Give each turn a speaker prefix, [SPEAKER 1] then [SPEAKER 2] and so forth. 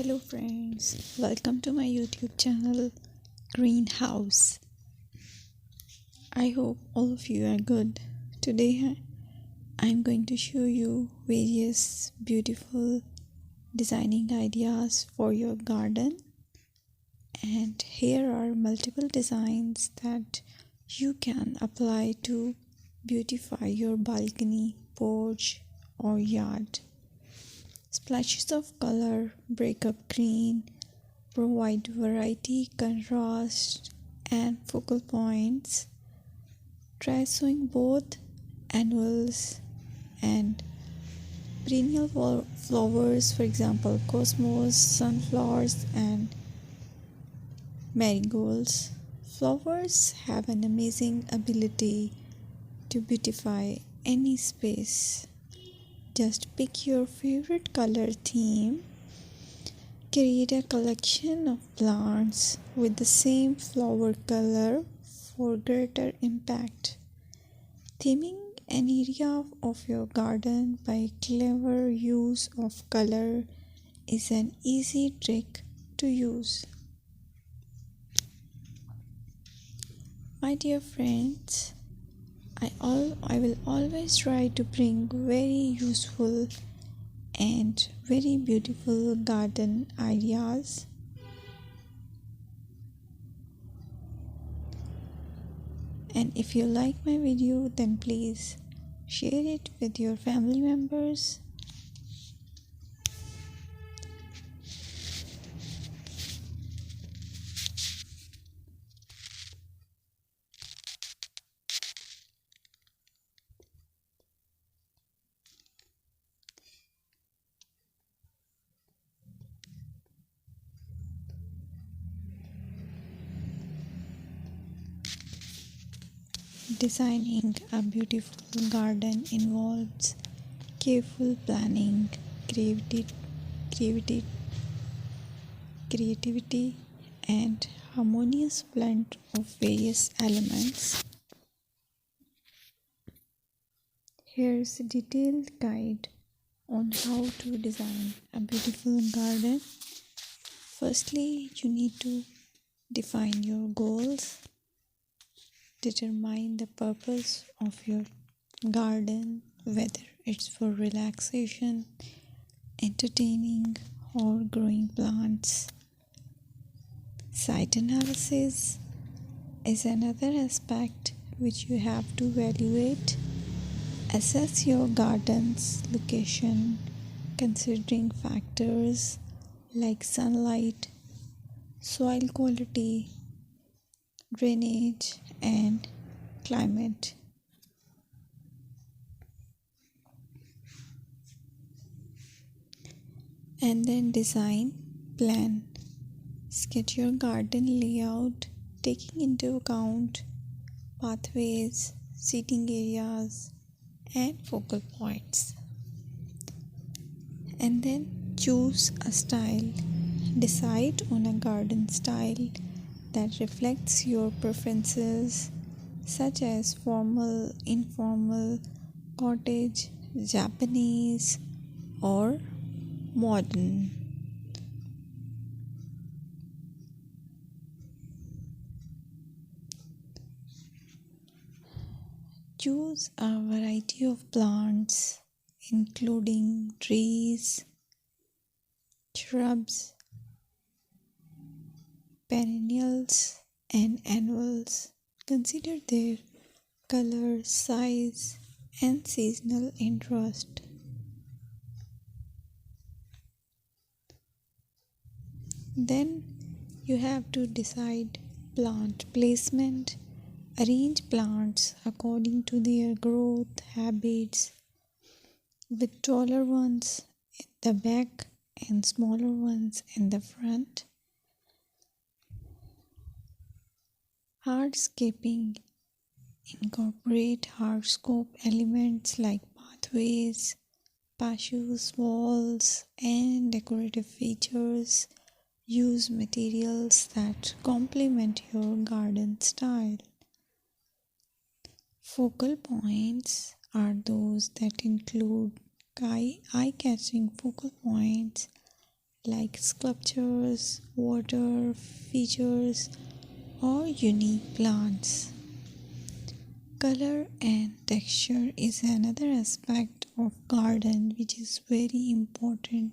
[SPEAKER 1] Hello friends, welcome to my YouTube channel Greenhouse. I hope all of you are good. Today I'm going to show you various beautiful designing ideas for your garden, and here are multiple designs that you can apply to beautify your balcony, porch or yard. Splashes of color break up green, provide variety, contrast, and focal points. Try sowing both annuals and perennial flowers, for example, cosmos, sunflowers, and marigolds. Flowers have an amazing ability to beautify any space. Just pick your favorite color theme. Create a collection of plants with the same flower color for greater impact. Theming an area of your garden by clever use of color is an easy trick to use. My dear friends, I will always try to bring very useful and very beautiful garden ideas. And if you like my video, then please share it with your family members. Designing a beautiful garden involves careful planning, creativity, creativity, and harmonious blend of various elements. Here's a detailed guide on how to design a beautiful garden. Firstly, you need to define your goals. Determine the purpose of your garden, whether it's for relaxation, entertaining, or growing plants. Site analysis is another aspect which you have to evaluate. Assess your garden's location, considering factors like sunlight, soil quality, drainage, and climate. And then design, plan. Sketch your garden layout, taking into account pathways, seating areas, and focal points. And then choose a style. Decide on a garden style that reflects your preferences, such as formal, informal, cottage, Japanese, or modern. Choose a variety of plants, including trees, shrubs, perennials, and annuals. Consider their color, size, and seasonal interest. Then you have to decide plant placement. Arrange plants according to their growth habits, with taller ones in the back and smaller ones in the front. Hardscaping. Incorporate hardscape elements like pathways, patios, walls, and decorative features. Use materials that complement your garden style. Focal points are those that include eye-catching focal points like sculptures, water features, or unique plants. Color and texture is another aspect of garden which is very important.